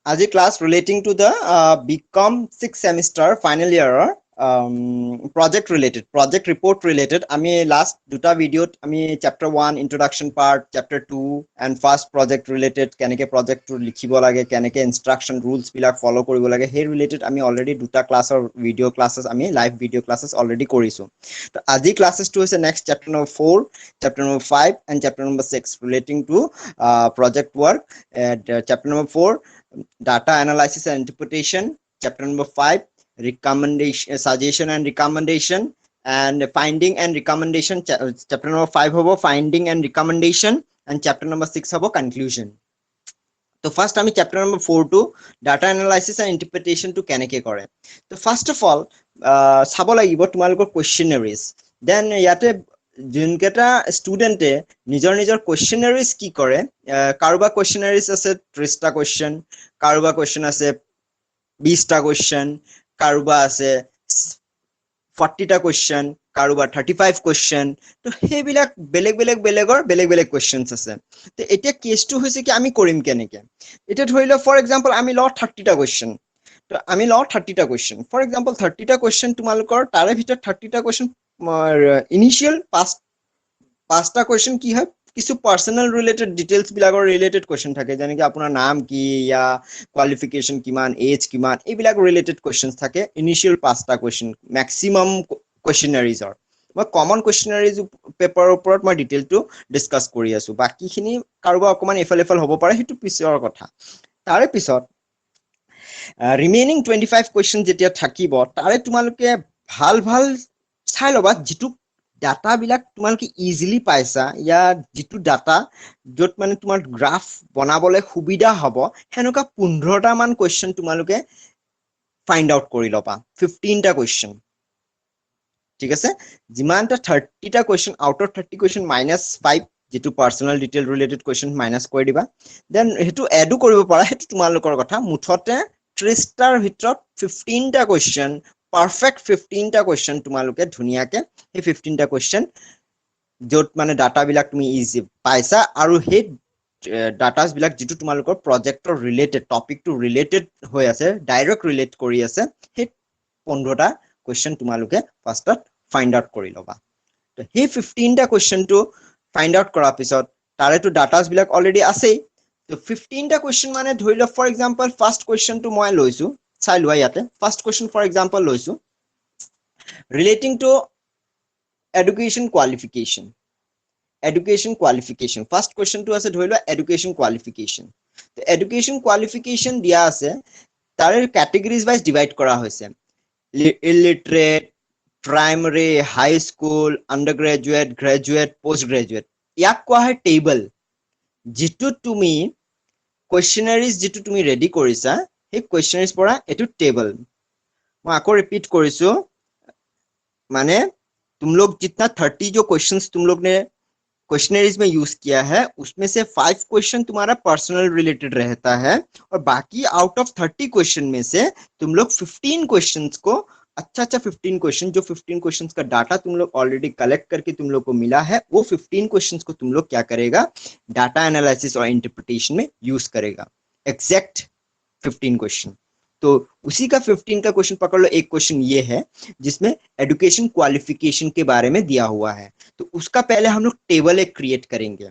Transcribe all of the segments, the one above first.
আজি class relating to the BCom 6th semester final year project report related ami last duta video ami chapter 1 introduction part, chapter 2 and first project related keneke project to likhibo lage keneke instruction rules bilak follow koribo lage he related ami already duta class or video classes ami live video classes already korisu. To আজি classes to is next chapter number 4, chapter number 5 and chapter number 6 relating to project work. Chapter number 4 data analysis and interpretation, chapter number 5 recommendation, suggestion and recommendation, and finding and recommendation. Chapter number 5 hobo finding and recommendation, and chapter number 6 hobo conclusion. So first আমি chapter number 4 to data analysis and interpretation to কেনেকে কৰে. So first of all চাব লাগিব তোমালোকৰ questionnaires, then ইয়াতে যোনকেইটা ষ্টুডেণ্টে নিজৰ নিজৰ কুৱেশ্যনাৰিজ কি কৰে, কাৰোবাৰ কুৱেশ্যনাৰিজ আছে 30টা কুৱেশ্যন, কাৰোবাৰ কুৱেশ্যন আছে 20টা কুৱেশ্যন, কাৰোবাৰ আছে 40টা কুৱেশ্যন, কাৰোবাৰ 35 কুৱেশ্যন। তো সেইবিলাক বেলেগ বেলেগ কুৱেশ্যনছ আছে। তো এতিয়া কেছটো হৈছে কি আমি কৰিম কেনেকে, এতিয়া ধৰি লওক ফৰ এক্সাম্পল আমি লওঁ 30টা কুৱেশ্যন। তো আমি লওঁ 30টা কুৱেশ্যন, ফৰ এক্সাম্পল 30টা কুৱেশ্যন তোমালোকৰ তাৰে ভিতৰত 30টা কুৱেশ্যন ইনিশিয়েল পাঁচটা কুৱেশ্যন কি হয়, কিছু পাৰ্চনেল ৰিলেটেড ডিটেইলছ বিলাকৰ ৰিলেটেড কুৱেশ্যন থাকে, যেনেকে আপোনাৰ নাম কি, ইয়া কোৱালিফিকেশ্যন কিমান, এজ কিমান, এইবিলাক ৰিলেটেড কুৱেশ্যন থাকে ইনিশিয়েল 5টা কুৱেশ্যন মেক্সিমাম কুৱেশ্যনাৰিজৰ। মই কমন কুৱেশ্যনাৰিজ পেপাৰৰ ওপৰত মই ডিটেইলটো ডিছকাছ কৰি আছো, বাকীখিনি কাৰোবাৰ অকণমান এফাল হ'ব পাৰে, সেইটো পিছৰ কথা। তাৰে পিছত ৰিমেইনিং 25 কুৱেশ্যন যেতিয়া থাকিব, তাৰে তোমালোকে ভাল চাই ল'বা যিটো ডাটাবিলাক তোমালোকে ইজিলি পাইছা, ইয়াৰ যিটো ডাটা য'ত মানে তোমাৰ গ্ৰাফ বনাবলৈ সুবিধা হ'ব, সেনেকুৱা 15টা মান কুৱেশ্যন তোমালোকে ফাইণ্ড আউট কৰি ল'বা, 15টা কুৱেশ্যন। ঠিক আছে, যিমানটা 30টা কুৱেশ্যন আউট অফ 30 কুৱেশ্যন -5 যিটো personal detail related question minus কৰি দিবা, দেন সেইটো এডো কৰিব পাৰা, সেইটো তোমালোকৰ কথা। মুঠতে 30টাৰ ভিতৰত 15টা কুৱেশ্যন, পাৰফেক্ট 15টা কুৱেশ্যন তোমালোকে ধুনীয়াকে সেই 15টা কুৱেশ্যন য'ত মানে ডাটাবিলাক তুমি ইজি পাইছা আৰু সেই ডাটাছ বিলাক যিটো তোমালোকৰ প্ৰজেক্টৰ ৰিলেটেড টপিকটো ৰিলেটেড হৈ আছে, ডাইৰেক্ট ৰিলেট কৰি আছে, সেই 15টা কুৱেশ্যন তোমালোকে ফাৰ্ষ্টত ফাইণ্ড আউট কৰি ল'বা। তো সেই 15টা কুৱেশ্যনটো ফাইণ্ড আউট কৰাৰ পিছত তাৰেতো ডাটাছ বিলাক অলৰেডি আছেই। তো 15টা কুৱেশ্যন মানে ধৰি লওক ফৰ এক্সাম্পল ফাৰ্ষ্ট কুৱেশ্যনটো মই লৈছো, চাই লোৱা ইয়াতে। ফাৰ্ষ্ট কুৱেশ্যন ফৰ এক্সাম্পল লৈছো relating to education qualification. First কুৱেশ্যনটো আছে ধৰি লোৱা এডুকেশ্যন কোৱালিফিকেশ্যন। তো এডুকেশ্যন কোৱালিফিকেশ্যন দিয়া আছে, তাৰে কেটেগৰিজ ৱাইজ ডিভাইড কৰা হৈছে, illiterate, primary, high school, under graduate, graduate, post graduate. ইয়াক কোৱা হয় টেবল। যিটো তুমি কুৱেশ্যনাৰিজ যিটো তুমি ৰেডি কৰিছা, সেই কুৱেশ্যনাৰিজ পৰা এইটো টেবল। मैं आपको रिपीट करिसु, माने तुम लोग जितना 30 जो क्वेश्चंस तुम लोग ने क्वेश्चनरीज में यूज किया है, उसमें से 5 क्वेश्चन तुम्हारा पर्सनल रिलेटेड रहता है, और बाकी आउट ऑफ 30 क्वेश्चन में से तुम लोग 15 क्वेश्चंस को अच्छा 15 क्वेश्चन, जो 15 क्वेश्चंस का डाटा तुम लोग ऑलरेडी कलेक्ट करके तुम लोग को मिला है, वो 15 क्वेश्चंस को तुम लोग क्या करेगा, डाटा एनालिसिस और इंटरप्रिटेशन में यूज करेगा। Exact 15 question. तो उसी का 15 का क्वेश्चन पकड़ लो। एक क्वेश्चन ये है जिसमें एजुकेशन क्वालिफिकेशन के बारे में दिया हुआ है, तो उसका पहले हम लोग टेबल एक क्रिएट करेंगे।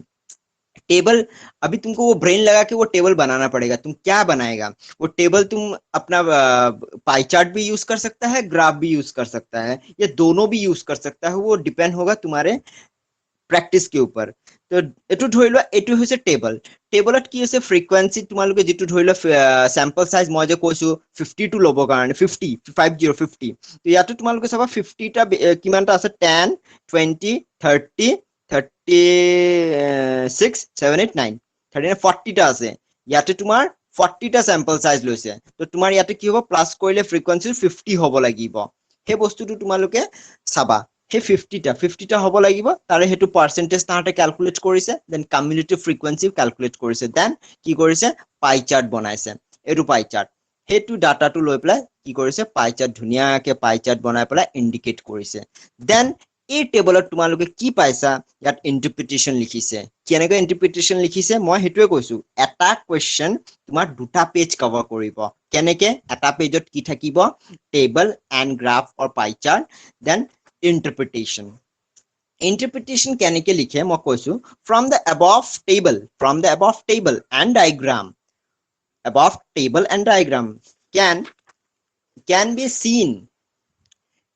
टेबल अभी तुमको वो ब्रेन लगा के वो टेबल बनाना पड़ेगा। तुम क्या बनाएगा वो टेबल, तुम अपना पाई चार्ट भी यूज कर सकता है, ग्राफ भी यूज कर सकता है, या दोनों भी यूज कर सकता है, वो डिपेंड होगा तुम्हारे প্ৰেক্টিছ के ऊपर। তো এটো ধৰি লোৱা এটো হৈছে টেবল। টেবলত কি আছে ফ্ৰিকুৱেন্সি, তোমালোকে যেটো ধৰি লোৱা স্যাম্পল সাইজ মই যে কৈছো 52 ল'ব কাৰণে 50 তো ইয়াতে তোমালোকে চাবা 50টা কিমানটা আছে 10 20 30 36 7 8 9 39 40টা আছে। ইয়াতে তোমাৰ 40টা স্যাম্পল সাইজ লৈছে, তো তোমাৰ ইয়াতে কি হ'ব প্লাস কৰিলে ফ্ৰিকুৱেন্সি 50 হ'ব লাগিব। সেই বস্তুটো তোমালোকে চাবা, সেই 50টা হ'ব লাগিব, তাৰে হেতু পাৰ্সেন্টেজ তাহাতে ক্যালকুলেট কৰিছে, দেন কমিউনিটি ফ্ৰিকুৱেন্সি ক্যালকুলেট কৰিছে, দেন কি কৰিছে পাই চাৰ্ট বনাইছে। এটো পাই চাৰ্ট, হেতু ডাটাটো লৈ পেলাই কি কৰিছে পাই চাৰ্ট, ধুনিয়াকে পাই চাৰ্ট বনাই পেলাই ইন্ডিকেট কৰিছে। দেন এই টেবলত তোমালোকে কি পাইছা ইয়াত ইন্টাৰপ্ৰিটেশন লিখিছে কেনেকৈ ইন্টাৰপ্ৰিটেশন লিখিছে মই হেতুৱে কৈছো এটা কোৱেশ্চন তোমাৰ দুটা পেজ কভাৰ কৰিব কেনেকে এটা পেজত কি থাকিব টেবল এণ্ড গ্ৰাফ অৰ পাই চাৰ্ট দেন interpretation কেনেকে লিখে মই কৈছো from the above table and diagram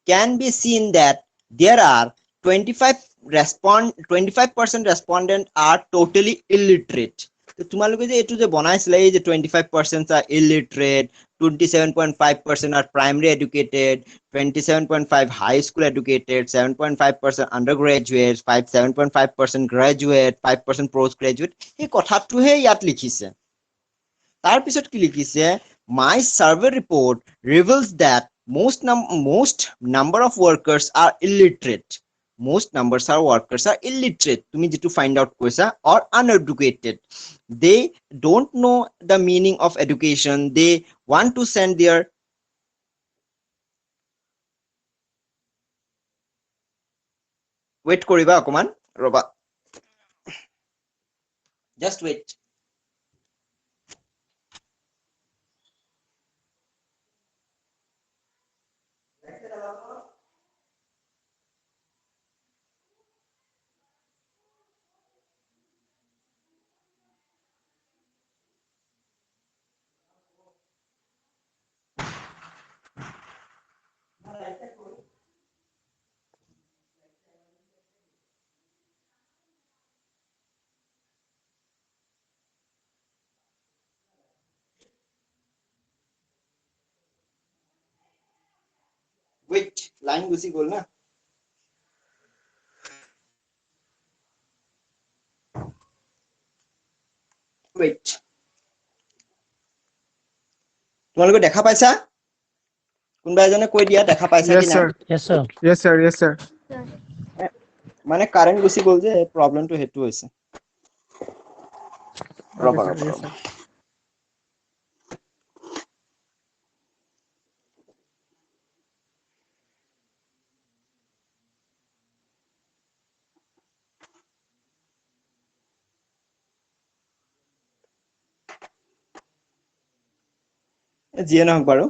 can be seen that there are 25% respondent are totally illiterate তো তোমালোকে যে এটু যে বনাইছিলে এই যে 25% are illiterate 27.5% are primary educated 27.5 high school educated 7.5% undergraduate 7.5% graduate 5% postgraduate এই কথাটোহে ইয়াত লিখিছে তাৰ পিছত কি লিখিছে my survey report reveals that most number of workers are illiterate তুমি যেটো find out কৈছা or uneducated they don't know the meaning of education they want to send their wait কৰিবা অকমান ৰবা just wait wait line গুছি গ'ল না wait তোমালোকে দেখা পাইছা কোনবা এজনে কৈ দিয়া দেখা পাইছা কি না yes sir মানে কারেন্ট গুছি গ'ল যে প্রবলেমটো হেতু হৈছে ৰবা যিয়ে নহওক বাৰু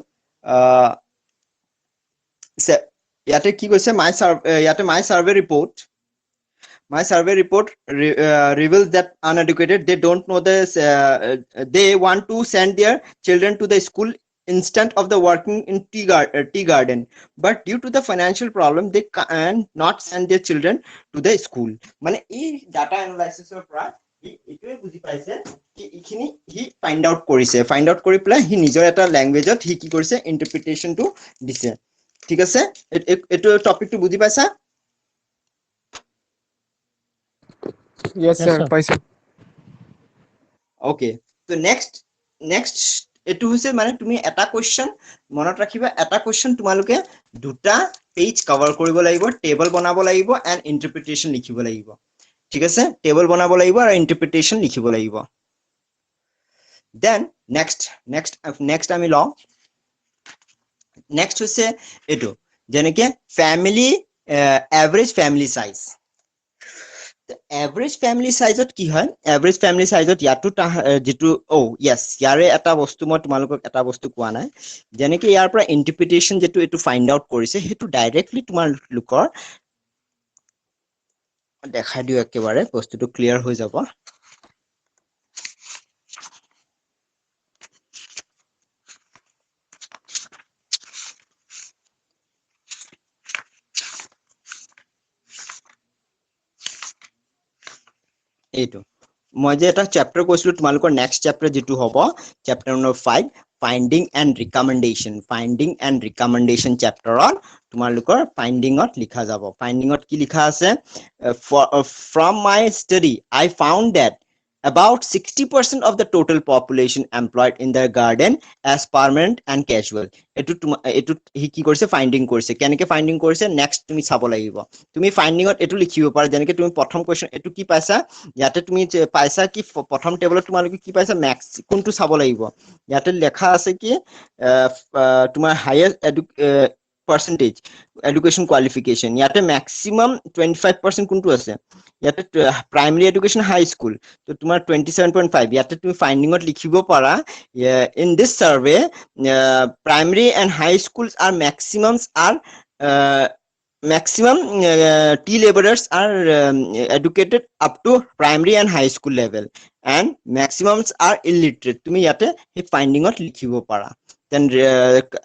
ইয়াতে কি কৈছে my survey report reveals that uneducated they don't know this they want to send their children to the school instead of the working in tea garden but due to the financial problem they can not send their children to the school মানে এই data analysis ৰ পৰা এটোৱে বুজি পাইছে কি ইখিনি he find out কৰি পেলাই হি নিজৰ এটা ল্যাঙ্গুৱেজত হি কি কৰিছে ইন্টাৰপ্ৰিটেশনটো দিছে ঠিক আছে এটো টপিকটো বুজি পাইছা yes sir paisa okay so next এটো হৈছে মানে তুমি এটা কোৱেশ্চন মনত ৰাখিবা এটা কোৱেশ্চন তোমালোকে দুটা পেজ কভাৰ কৰিব লাগিব টেবল বনাব লাগিব এন্ড ইন্টাৰপ্ৰিটেশন লিখিব লাগিব ঠিক আছে টেবল বনাব লাগিব আৰু ইন্টাৰপ্ৰিটেশন লিখিব লাগিব then next আমি লও next হৈছে এটো যেনেকে family average family size average family সাইজত কি হয় এভারেজ ফ্যামিলি সাইজত ইয়াটো যেটো ইয়েস ইয়াৰে এটা বস্তু মই তোমালোকক এটা বস্তু কোৱা নাই যেনেকে ইয়াৰ পৰা ইন্টাৰপ্ৰিটেশন যেটো এটো ফাইন্ড আউট কৰিছে হেতু ডাইৰেক্টলি তোমালোকৰ দেখাই দিও একেবাৰে বস্তুটো ক্লিয়াৰ হৈ যাব এইটো মই যে এটা চ্যাপ্টাৰ কৈছিলো তোমালোকৰ নেক্সট চ্যাপ্টাৰ যেটো হ'ব chapter number 5 finding and recommendation চ্যাপ্টাৰত তোমালোকৰ ফাইন্ডিংত লিখা যাব ফাইন্ডিংত কি লিখা আছে from my study I found that about 60% of the total population employed in the garden as permanent and casual এটো হি কি কৰিছে ফাইন্ডিং কৰিছে কেনেকে ফাইন্ডিং কৰিছে নেক্সট তুমি চাব লাগিব তুমি ফাইন্ডিংত এটো লিখিব পাৰা যেনেকে তুমি প্ৰথম কোৱেশ্চন এটো কি পাইছা ইয়াতে তুমি পাইছা কি প্ৰথম টেবলত তোমালোকে কি পাইছা ম্যাক্স কোনটো চাব লাগিব ইয়াতে লেখা আছে কি তোমাৰ হাইয়েস্ট percentage education qualification ইয়াতে maximum 25% কোনটো আছে ইয়াতে primary education high school তো তোমাৰ 27.5 ইয়াতে তুমি findingত লিখিব পাৰা in this survey primary and high schools are maximum tea laborers are educated up to primary and high school level and maximums are illiterate তুমি ইয়াতে এই findingত লিখিব পাৰা then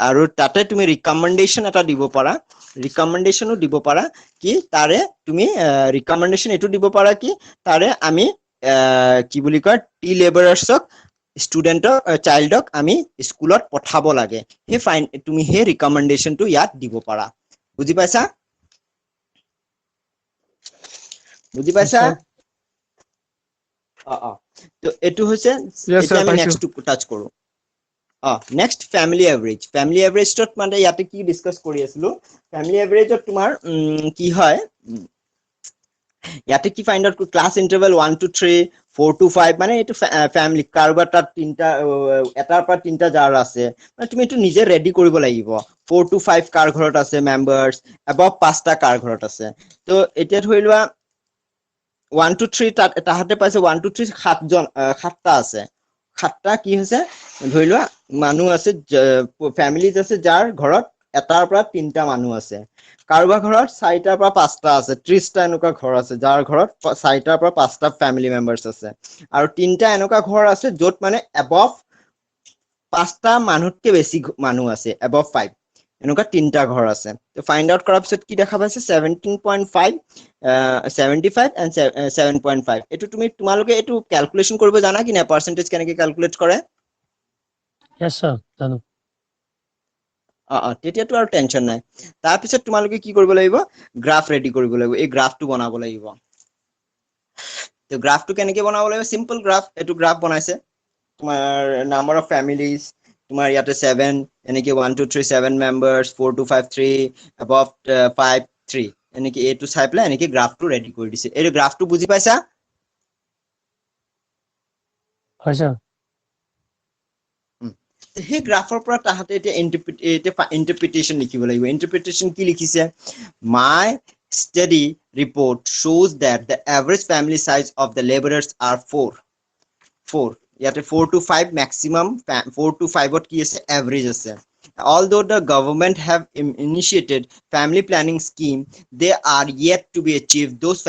আৰু তাতে তুমি recommendation এটা দিব পাৰা recommendationও দিব পাৰা কি তাৰে তুমি recommendation এটো দিব পাৰা কি তাৰে আমি কি বুলি কয় টি লেবাৰাৰ্ছক ষ্টুডেন্টক চাইল্ডক আমি স্কুলত পঠাব লাগে সেই তুমি সেই ৰিকমেন্ডেশনটো ইয়াত দিব পাৰা বুজি পাইছা তো এটো হৈছে এতিয়া আমি নেক্সট টু টাচ কৰো next family average tot মানে ইয়াতে কি ডিসকাস কৰি আছিলো family average ত তোমাৰ কি হয় ইয়াতে কি find out class interval 1 to 3 4 to 5 মানে এটো ফ্যামিলি কারবার তার তিনটা এটাৰ পৰা তিনটা জাৰ আছে মানে তুমি এটো নিজে ৰেডি কৰিব লাগিব 4 to 5 কাৰ ঘৰত আছে মেম্বাৰস above 5টা কাৰ ঘৰত আছে তো এতিয়া ধৰি লোৱা 1 to 3 তাহাতে পাইছে 1 to 3 সাতটা আছে সাতটা কি হৈছে ধৰি লোৱা মানুহ আছে ফ্যামিলিজ আছে যাৰ ঘৰত এটাৰ পৰা তিনটা মানুহ আছে কাৰোবাৰ ঘৰত 4টাৰ পৰা 5টা আছে 30টা এনেকুৱা ঘৰ আছে যাৰ ঘৰত 4টাৰ পৰা 5টা ফ্যামিলি মেম্বাৰস আছে আৰু তিনটা এনেকুৱা ঘৰ আছে য'ত মানে above 5টা মানুহতকে বেছি মানুহ আছে above 5 এনেকুৱা তিনটা ঘৰ আছে তো ফাইন্ড আউট কৰাৰ পিছত কি দেখা পাইছে 17.5 75 and 7.5 এটো তুমি তোমালোকে এটো ক্যালকুলেশন কৰিব জানা কি না পাৰ্সেন্টেজ কেনেকৈ ক্যালকুলেট কৰে Yes, sir. জানো তেতিয়াতো আৰু টেনশন নাই তাৰ পিছত তোমালোকে কি কৰিব লাগিব গ্ৰাফ ৰেডি কৰিব লাগিব এই গ্ৰাফটো বনাব লাগিব তো গ্ৰাফটো কেনেকৈ বনাব লাগিব সিম্পল গ্ৰাফ এটো গ্ৰাফ বনাইছে তোমাৰ নাম্বাৰ অফ ফ্যামিলিজ তোমাৰ ইয়াতে 7 এনেকৈ 1 2 3 7 মেম্বাৰস 4 2 5 3 above 5 3 এনেকৈ এটো চাই পেলাই এনেকৈ গ্ৰাফটো ৰেডি কৰি দিছে এই গ্ৰাফটো বুজি পাইছা হয় স্যাৰ সেই গ্ৰাফৰ পৰা তাহাতে এতিয়া ইন্টাৰপ্ৰিটেশন লিখিব লাগিব ইন্টাৰপ্ৰিটেশন কি লিখিছে my study report shows that the average family size of the laborers are 4 ইয়াতে 4 to 5 maximum 4 to 5 ত কি আছে average আছে although the government have initiated family planning scheme they are yet to be achieved those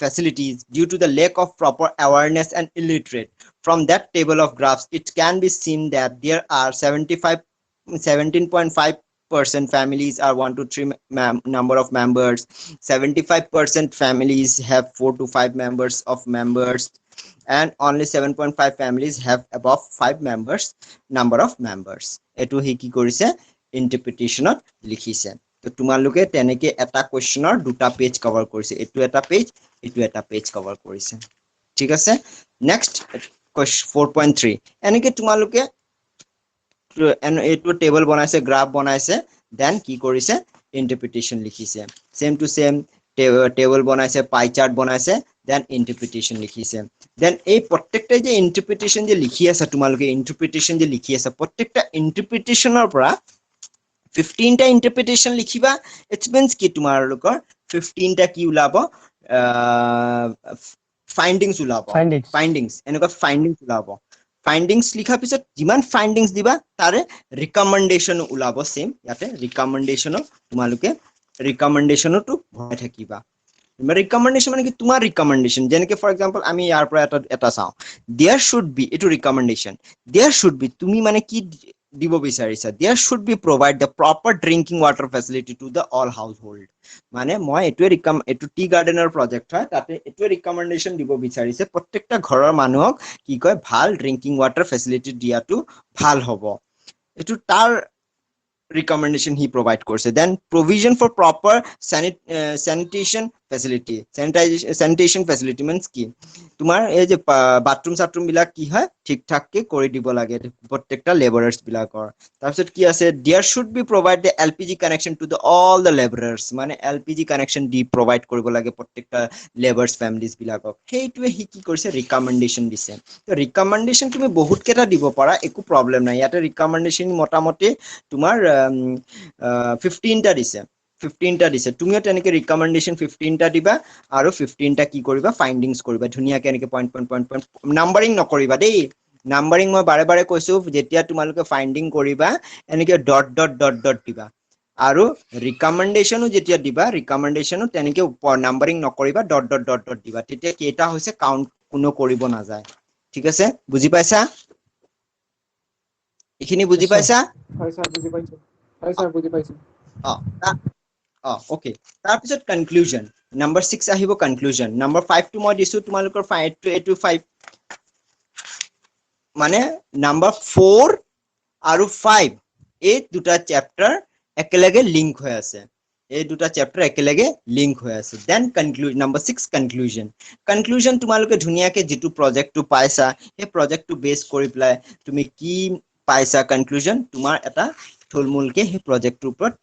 facilities due to the lack of proper awareness and illiterate from that table of graphs it can be seen that there are 17.5% families are 1 to 3 number of members 75% families have 4 to 5 members of members and only 7.5 families have above 5 members number of members etu he ki korise interpretation ot likhise to tumaluke teneke eta question or duta page cover korise etu eta page cover korise thik ase next question 4.3 eneke tumaluke etu table banaise graph banaise then ki korise interpretation likhise same to same table বনাইছে pie chart বনাইছে then interpretation লিখিছে then এই প্রত্যেকটা যে interpretation যে লিখি আছে তোমালোকে ইন্টারপ্রিটেশন যে লিখি আছে প্রত্যেকটা ইন্টাৰপ্ৰিটেশনৰ পৰা 15টা ইন্টাৰপ্ৰিটেশন লিখিবা ইট মিন্স কি তোমালোকৰ 15টা কি উলাব ফাইন্ডিংস উলাব ফাইন্ডিংস এনেকুৱা ফাইন্ডিংস উলাব ফাইন্ডিংস লিখা পিছত যিমান ফাইন্ডিংস দিবা তাৰে ৰিকমেন্ডেশন উলাব সেম ইয়াতে ৰিকমেন্ডেশন তোমালোকে recommendation to ভয় থাকিবা recommendation মানে কি তোমাৰ recommendation যেনেকে for example আমি ইয়াৰ পৰা এটা চাও there should be এটো recommendation there should be তুমি মানে কি দিব বিচাৰিছা there should be provide the proper drinking water facility to the all household মানে মই এটো টি গাৰ্ডেনৰ প্ৰজেক্ট হয় তাতে এটো recommendation দিব বিচাৰিছে প্ৰত্যেকটা ঘৰৰ মানুহক কি কয় ভাল ড্ৰিংকিং ৱাটাৰ ফেসিলিটি দিয়াটো ভাল হ'ব এটো তাৰ recommendation he provide course then provision for proper sanitation facility means কি তোমাৰ এই যে বাথৰুম সাথৰুম বিলাক কি হয় ঠিক ঠাককে কৰি দিব লাগে প্ৰত্যেকটা লেবাৰাৰ্স বিলাকৰ তাৰপিছত কি আছে there should be provide the LPG connection to the all the labourers মানে এলপিজি কানেকশ্যন দি প্ৰভাইড কৰিব লাগে প্ৰত্যেকটা লেবাৰ্স ফেমিলিজ বিলাকক সেইটোৱে হি কি কৰিছে ৰিকমেণ্ডেশ্যন দিছে তো ৰিকমেণ্ডেশ্যন তুমি বহুত কেইটা দিব পাৰা একো প্ৰবলেম নাই ইয়াতে ৰিকমেণ্ডেশ্যন মোটামুটি তোমাৰ 15টা দিছে 15টা দিছে তুমিও তেনেকে ৰিকমেণ্ডেশ্যন 15টা দিবা আৰু 15টা কি কৰিবা ফাইন্ডিংছ কৰিবা ধুনীয়াকে এনেকে পইণ্ট নাম্বাৰিং নকৰিবা দেই নাম্বাৰিং মই বাৰে বাৰে কৈছো যেতিয়া তোমালোকে ফাইন্ডিং কৰিবা এনেকে ডট ডট ডট ডট দিবা আৰু ৰিকমেণ্ডেশ্যনো যেতিয়া দিবা ৰিকমেণ্ডেশ্যনো তেনেকে নাম্বাৰিং নকৰিবা ডট ডট ডট ডট দিবা তেতিয়া কেইটা হৈছে কাউন্ট কোনো কৰিব নাযায় ঠিক আছে বুজি পাইছা এইখিনি বুজি Yes, sir. পাইছা হয় স্যার বুজি পাইছো হয় স্যার বুজি পাইছো ওকে তাৰপিছত কনক্লুজন নাম্বাৰ 6 আহিব কনক্লুজন নাম্বাৰ 5 টো মই দিছো তোমালোকৰ 5 to 5 মানে নাম্বাৰ 4 আৰু 5 এই দুটা চেপ্টাৰ একেলগে লিংক হৈ আছে এই দুটা চেপ্টাৰ একেলগে লিংক হৈ আছে দেন কনক্লুজন নাম্বাৰ 6 কনক্লুজন তোমালোকে ধুনীয়াকে যেটো প্ৰজেক্টটো পাইছা এই প্ৰজেক্টটো বেস কৰি পেলাই তুমি কি পাইছা কনক্লুজন তোমাৰ এটা থুলমুলকে হে প্ৰজেক্টৰ ওপৰত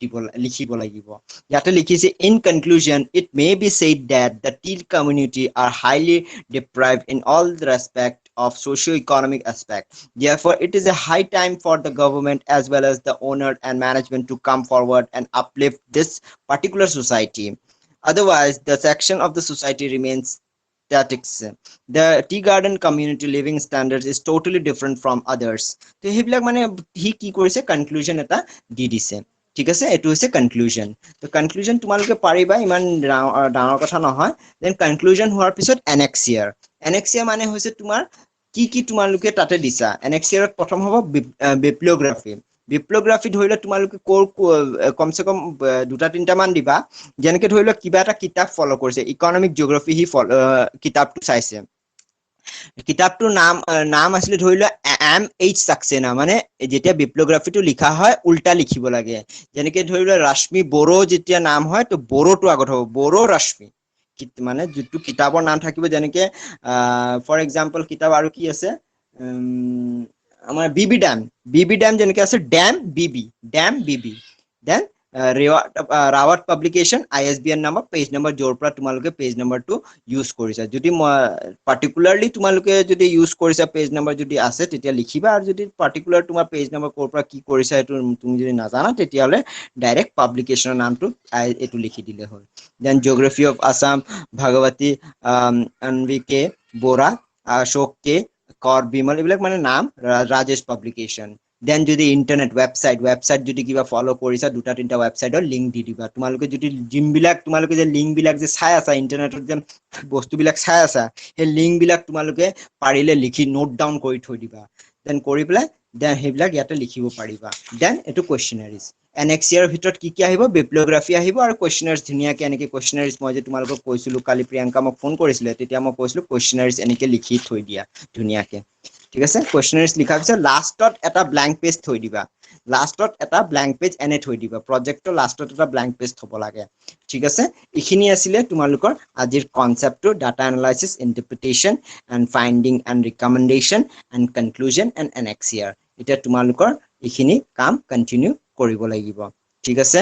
লিখিব লাগিব ইয়াতে লিখিছে in conclusion it may be said that the Teal community are highly deprived in all the respect of socio-economic aspect therefore it is a high time for the government as well as the owner and management to come forward and uplift this particular society otherwise the section of the society remains statics the tea garden community living standards is totally different from others তো হেবিলাক মানে হি কি কৰিছে conclusion এটা দি দিছে ঠিক আছে এটো হৈছে কনক্লুজন তো কনক্লুজন তোমালোকে পাৰিবা ইমান ডাঙৰ কথা নহয় দেন কনক্লুজন হোৱাৰ পিছত এনেক্সিয়াৰ মানে হৈছে তোমাৰ কি তোমালোকে তাতে দিছা এনেক্সিয়াৰত প্ৰথম হ'ব বিপ্লগ্ৰাফি ধৰিলে তোমালোকে কমসে কম দুটা তিনটা মান দিবা যেনেকে ধৰিলে কিবা এটা কিতাপ ফলো কৰিছে ইকোনমিক জিওগ্ৰাফি হি কিতাপটো চাইছে কিতাপটোৰ নাম আছিল ধৰিলে M.H. সাক্সেনা মানে যেতিয়া বিপ্লগ্ৰাফিটো লিখা হয় উল্টা লিখিব লাগে যেনেকে ধৰিলে ৰশ্মি বড়ো যেতিয়া নাম হয় তো বড়োটো আগত হ'ব বড়ো ৰশ্মি মানে যেটো কিতাপৰ নাম থাকিব যেনেকে ফৰ এক্সাম্পল কিতাপ আৰু কি আছে আমাৰ বিবি ড্যাম যেনেকে আছে ড্যাম বিবি then Rawat publication ISBN number page number জৰ পৰা তোমালোকে page number টো ইউজ কৰিছা যদি particularly তোমালোকে যদি ইউজ কৰিছা page number যদি আছে তেতিয়া লিখিবা আৰু যদি particular তোমাৰ page number কৰ পৰা কি কৰিছা এটো তুমি যদি নাজানা তেতিয়া হলে ডাইৰেক্ট পাবলিকেশনৰ নামটো এটো লিখি দিলে হ'ল দেন জিওগ্ৰাফি অফ আসাম ভাগৱতী এনভিকে বৰা অশোক কে কৰ বিমল এইবিলাক মানে নাম ৰাজেশ পাবলিকেশন দেন যদি ইন্টাৰনেট ওয়েবসাইট যদি কিবা ফলো কৰিছা দুটা তিনটা ওয়েবসাইটৰ লিংক দি দিবা তোমালোকে যদি জিমবিলাক তোমালোকে যে লিংক বিলাক যে চাই আছা ইন্টাৰনেটত যে বস্তুবিলাক চাই আছা এই লিংক বিলাক তোমালোকে পাৰিলে লিখি নোট ডাউন কৰি থৈ দিবা দেন কৰি পেলাই দেন হেবিলাক ইয়াতে লিখিব পাৰিবা দেন এটো কোৱেশ্চনাৰিজ এনএক্সিয়াৰ ভিতৰত কি আহিব বিপ্লগ্ৰাফি আহিব আৰু কোৱেশ্চনাৰিজ ধুনীয়াকে এনেকে কোৱেশ্চনাৰিজ মই যে তোমালোকক কৈছিলো কালি প্ৰিয়ংকা মোক ফোন কৰিছিলে তেতিয়া মই কৈছিলো কোৱেশ্চনাৰিজ এনেকে লিখি থৈ দিয়া ধুনীয়াকে ঠিক আছে কোৱেশ্চনাৰিজ লিখাৰ পিছত লাষ্টত এটা ব্ল্যাঙ্ক পেজ থৈ দিবা লাষ্টত এটা ব্ল্যাঙ্ক পেজ এনে থৈ দিবা প্ৰজেক্টৰ লাষ্টত এটা ব্ল্যাঙ্ক পেজ থব লাগে ঠিক আছে ইখিনি আছিল তোমালোকৰ আজিৰ কনসেপ্টটো data analysis interpretation and finding and recommendation and conclusion and annexure এটা তোমালোকৰ ইখিনি কাম কন্টিনিউ কৰিব লাগিব ঠিক আছে